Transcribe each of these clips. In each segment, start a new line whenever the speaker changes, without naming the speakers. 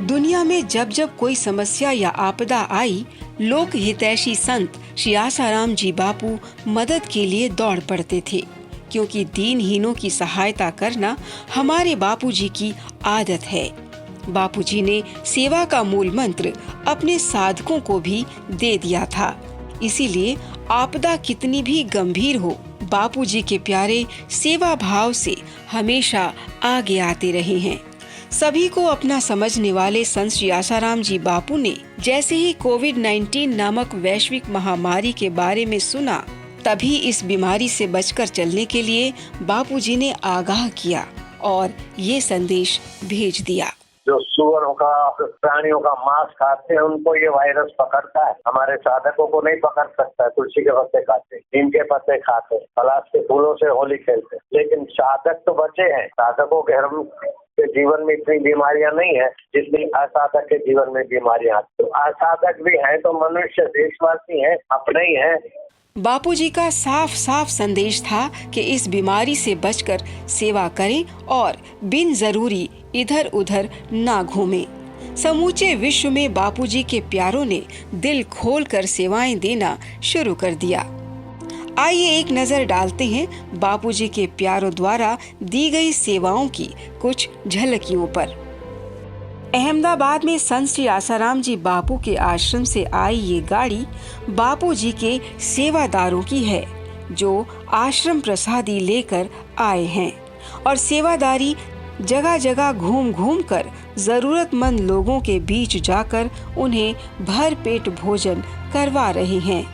दुनिया में जब जब कोई समस्या या आपदा आई, लोक हितैषी संत श्री आसाराम जी बापू मदद के लिए दौड़ पड़ते थे, क्योंकि दीनहीनों की सहायता करना हमारे बापूजी की आदत है। बापूजी ने सेवा का मूल मंत्र अपने साधकों को भी दे दिया था। इसीलिए आपदा कितनी भी गंभीर हो, बापूजी के प्यारे सेवा भाव से हमेशा आगे आते रहे हैं। सभी को अपना समझने वाले संत श्री आसाराम जी बापू ने जैसे ही कोविड-19 नामक वैश्विक महामारी के बारे में सुना, तभी इस बीमारी से बचकर चलने के लिए बापूजी ने आगाह किया और ये संदेश भेज दिया।
जो सुअरों का, प्राणियों का मांस खाते हैं, उनको ये वायरस पकड़ता है। हमारे साधकों को नहीं पकड़ सकता है। तुलसी के पत्ते खाते, नीम के पत्ते खाते, पलाश के फूलों से होली खेलते, लेकिन साधक तो बचे हैं। साधकों के जीवन में इतनी बीमारियां नहीं है जितनी असाधक के जीवन में बीमारियां आती। तो असाधक भी हैं तो मनुष्य, देशवासी हैं, अपने ही हैं।
बापूजी का साफ साफ संदेश था कि इस बीमारी से बचकर सेवा करें और बिन जरूरी इधर उधर ना घूमें। समूचे विश्व में बापूजी के प्यारों ने दिल खोलकर सेवाएं देना शुरू कर दिया। आइए एक नजर डालते हैं बापूजी के प्यारों द्वारा दी गई सेवाओं की कुछ झलकियों पर। अहमदाबाद में संत श्री आसाराम जी बापू के आश्रम से आई ये गाड़ी बापूजी के सेवादारों की है, जो आश्रम प्रसादी लेकर आए हैं और सेवादारी जगह जगह घूम घूम कर जरूरतमंद लोगों के बीच जाकर उन्हें भर पेट भोजन करवा रहे हैं।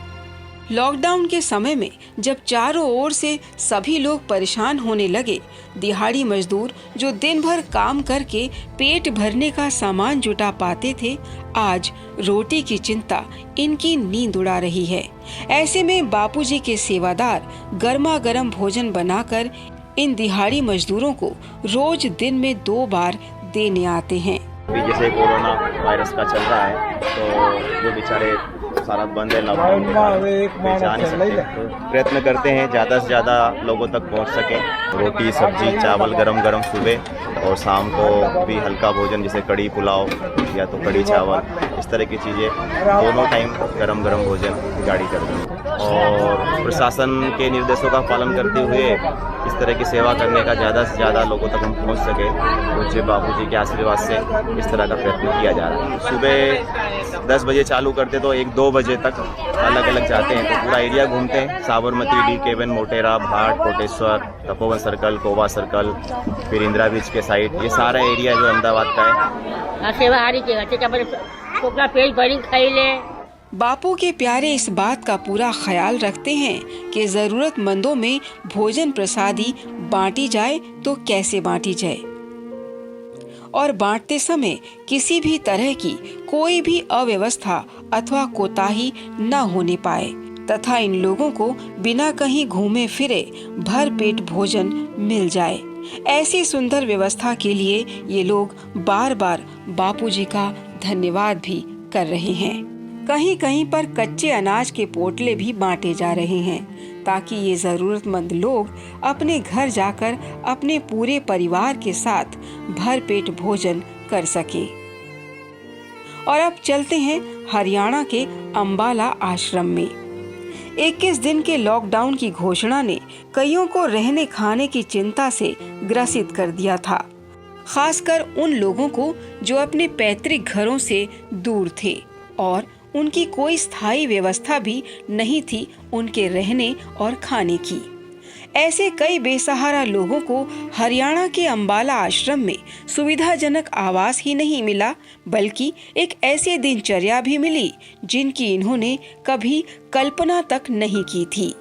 लॉकडाउन के समय में जब चारों ओर से सभी लोग परेशान होने लगे, दिहाड़ी मजदूर जो दिन भर काम करके पेट भरने का सामान जुटा पाते थे, आज रोटी की चिंता इनकी नींद उड़ा रही है। ऐसे में बापूजी के सेवादार गर्मा गर्म भोजन बनाकर इन दिहाड़ी मजदूरों को रोज दिन में 2 बार देने आते हैं।
अभी जैसे कोरोना वायरस का चल रहा है, तो जो बेचारे सारा बंद है, लॉकडाउन में जा नहीं सकते, तो प्रयत्न करते हैं ज़्यादा से ज़्यादा लोगों तक पहुंच सके। रोटी, सब्जी, चावल गरम गरम सुबह और शाम को भी हल्का भोजन जैसे कड़ी पुलाव या तो कड़ी चावल, इस तरह की चीज़ें दोनों टाइम गरम गरम भोजन गाड़ी करते हैं। और प्रशासन के निर्देशों का पालन करते हुए इस तरह की सेवा करने का ज़्यादा से ज़्यादा लोगों तक हम पहुँच सके, पूज्य बापूजी के आशीर्वाद से इस तरह का प्रयत्न किया जा रहा है। सुबह 10 बजे चालू करते तो 1-2 बजे तक अलग अलग जाते हैं, तो पूरा एरिया घूमते हैं। साबरमती, डी-केबिन, मोटेरा, भाट, कोटेश्वर, तपोवन सर्कल, कोबा सर्कल, फिर इंदिरा बीच के साइड, ये सारा एरिया जो अहमदाबाद का है।
बापू के प्यारे इस बात का पूरा ख्याल रखते हैं कि जरूरतमंदों में भोजन प्रसादी बांटी जाए तो कैसे बांटी जाए, और बांटते समय किसी भी तरह की कोई भी अव्यवस्था अथवा कोताही न होने पाए, तथा इन लोगों को बिना कहीं घूमे फिरे भर पेट भोजन मिल जाए। ऐसी सुंदर व्यवस्था के लिए ये लोग बार बार बापूजी का धन्यवाद भी कर रहे हैं। कहीं कहीं पर कच्चे अनाज के पोटले भी बांटे जा रहे हैं, ताकि ये जरूरतमंद लोग अपने घर जाकर अपने पूरे परिवार के साथ भर पेट भोजन कर सकें। और अब चलते हैं हरियाणा के अंबाला आश्रम में। 21 दिन के लॉकडाउन की घोषणा ने कईयों को रहने खाने की चिंता से ग्रसित कर दिया था, खासकर उन लोगों को जो अपने पैतृक घरों से दूर थे और उनकी कोई स्थायी व्यवस्था भी नहीं थी उनके रहने और खाने की। ऐसे कई बेसहारा लोगों को हरियाणा के अंबाला आश्रम में सुविधाजनक आवास ही नहीं मिला, बल्कि एक ऐसी दिनचर्या भी मिली जिनकी इन्होंने कभी कल्पना तक नहीं की थी।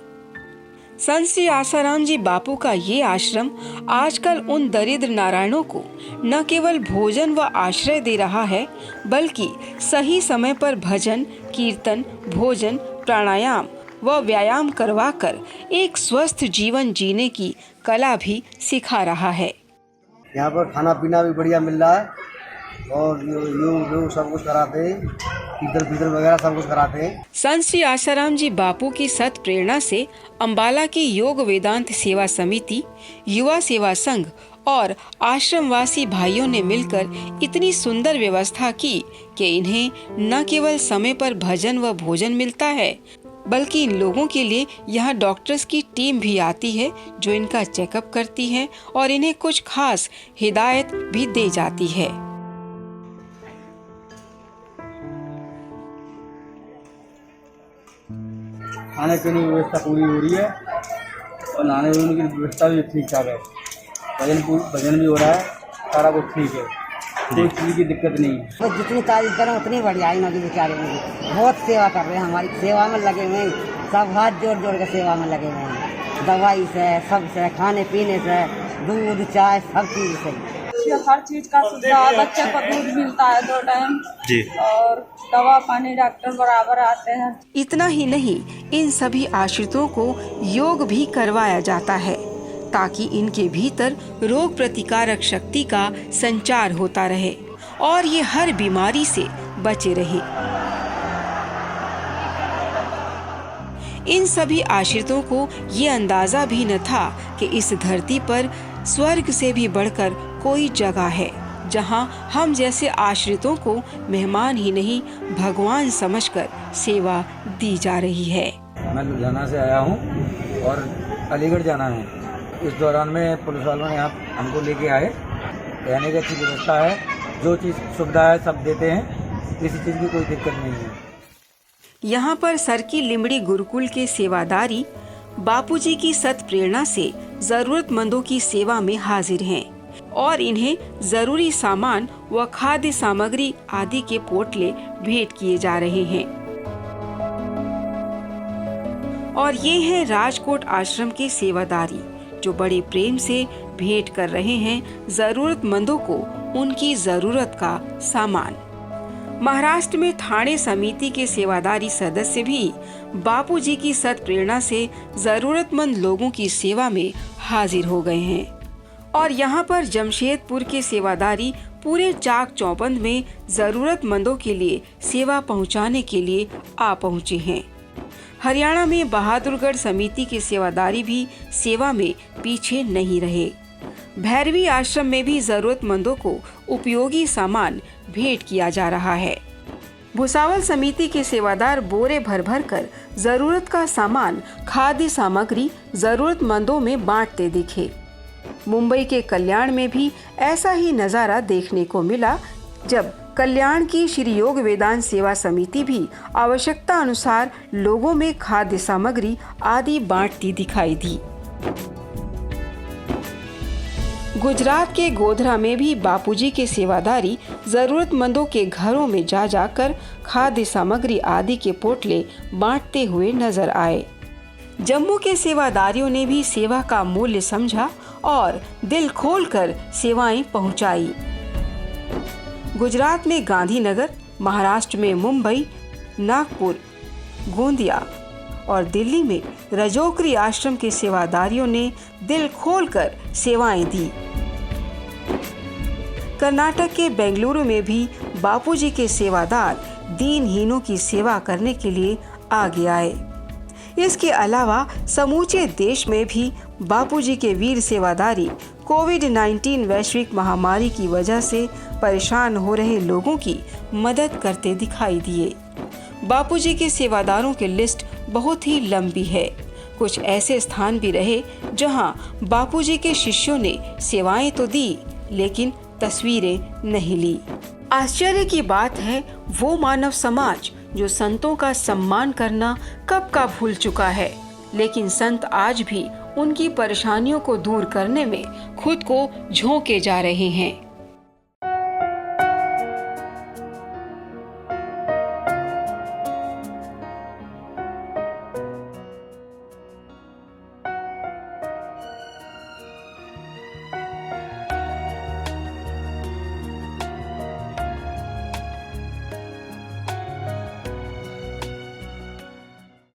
संत श्री आसाराम जी बापू का ये आश्रम आजकल उन दरिद्र नारायणों को न केवल भोजन व आश्रय दे रहा है, बल्कि सही समय पर भजन, कीर्तन, भोजन, प्राणायाम व व्यायाम करवाकर एक स्वस्थ जीवन जीने की कला भी सिखा रहा है।
यहाँ पर खाना पीना भी बढ़िया मिल रहा है और योग सब कुछ कराते हैं, कीर्तन वगैरह सब कुछ कराते हैं।
संत श्री आसाराम जी बापू की सत प्रेरणा से अंबाला की योग वेदांत सेवा समिति, युवा सेवा संघ और आश्रमवासी भाइयों ने मिलकर इतनी सुंदर व्यवस्था की कि इन्हें न केवल समय पर भजन व भोजन मिलता है, बल्कि इन लोगों के लिए यहाँ डॉक्टर्स की टीम भी आती है जो इनका चेकअप करती है और इन्हें कुछ खास हिदायत भी दे जाती है।
खाने पीने की व्यवस्था पूरी हो रही है और नहाने धोने की व्यवस्था भी ठीक ठाक है। भजन भी हो रहा है, सारा कुछ ठीक है, कोई चीज़ की दिक्कत नहीं है।
तो जितनी तारीफ करें उतनी बढ़िया इन्होंने बेचारे बहुत सेवा कर रहे हैं, हमारी सेवा में लगे हुए हैं, सब हाथ जोड़ जोड़ के सेवा में लगे हुए हैं, दवाई से, सब से, खाने पीने से, दूध चाय सब चीज़ से।
हर चीज का सुविधा, बच्चे को दूध मिलता है 2 टाइम
जी,
और दवा पानी डॉक्टर बराबर आते हैं।
इतना ही नहीं, इन सभी आश्रितों को योग भी करवाया जाता है ताकि इनके भीतर रोग प्रतिकारक शक्ति का संचार होता रहे और ये हर बीमारी से बचे रहे। इन सभी आश्रितों को ये अंदाजा भी न था कि इस धरती पर स्वर्ग से भी बढ़कर कोई जगह है जहां हम जैसे आश्रितों को मेहमान ही नहीं भगवान समझकर सेवा दी जा रही है।
मैं लुधियाना से आया हूं और अलीगढ़ जाना है। इस दौरान में पुलिस वालों ने यहाँ हमको लेके आए, रहने की अच्छी व्यवस्था है, जो चीज़ सुविधा है सब देते हैं, किसी चीज़ की कोई दिक्कत नहीं है।
यहाँ पर सरकी लिमड़ी गुरुकुल के सेवादारी बापूजी की सत प्रेरणा से जरूरतमंदों की सेवा में हाजिर हैं और इन्हें जरूरी सामान व खाद्य सामग्री आदि के पोटले भेंट किए जा रहे हैं। और ये हैं राजकोट आश्रम के सेवादारी जो बड़े प्रेम से भेंट कर रहे हैं जरूरतमंदों को उनकी जरूरत का सामान। महाराष्ट्र में थाने समिति के सेवादारी सदस्य भी बापूजी की सत प्रेरणा से जरूरतमंद लोगों की सेवा में हाजिर हो गए हैं और यहाँ पर जमशेदपुर के सेवादारी पूरे चाक चौबंद में जरूरतमंदों के लिए सेवा पहुँचाने के लिए आ पहुँचे हैं। हरियाणा में बहादुरगढ़ समिति के सेवादारी भी सेवा में पीछे नहीं रहे। भैरवी आश्रम में भी जरूरतमंदों को उपयोगी सामान भेंट किया जा रहा है। भुसावल समिति के सेवादार बोरे भर भर कर जरूरत का सामान खाद्य सामग्री जरूरतमंदों में बांटते दिखे। मुंबई के कल्याण में भी ऐसा ही नजारा देखने को मिला जब कल्याण की श्री योग वेदांत सेवा समिति भी आवश्यकता अनुसार लोगों में खाद्य सामग्री आदि बांटती दिखाई दी। गुजरात के गोधरा में भी बापूजी के सेवादारी जरूरतमंदों के घरों में जा जाकर खाद्य सामग्री आदि के पोटले बांटते हुए नजर आए। जम्मू के सेवादारियों ने भी सेवा का मूल्य समझा और दिल खोलकर सेवाएं पहुंचाई। गुजरात में गांधीनगर, महाराष्ट्र में मुंबई, नागपुर, गोंदिया और दिल्ली में रजोकरी आश्रम के सेवादारियों ने दिल खोलकर सेवाएं दी। कर्नाटक के बेंगलुरु में भी बापूजी के सेवादार दीनहीनों की सेवा करने के लिए आगे आए। इसके अलावा समूचे देश में भी बापूजी के वीर सेवादारी कोविड-19 वैश्विक महामारी की वजह से परेशान हो रहे लोगों की मदद करते दिखाई दिए। बापूजी के सेवादारों की लिस्ट बहुत ही लंबी है। कुछ ऐसे स्थान भी रहे जहां बापूजी के शिष्यों ने सेवाएं तो दी लेकिन तस्वीरें नहीं ली। आश्चर्य की बात है वो मानव समाज जो संतों का सम्मान करना कब का भूल चुका है, लेकिन संत आज भी उनकी परेशानियों को दूर करने में खुद को झोंके जा रहे हैं।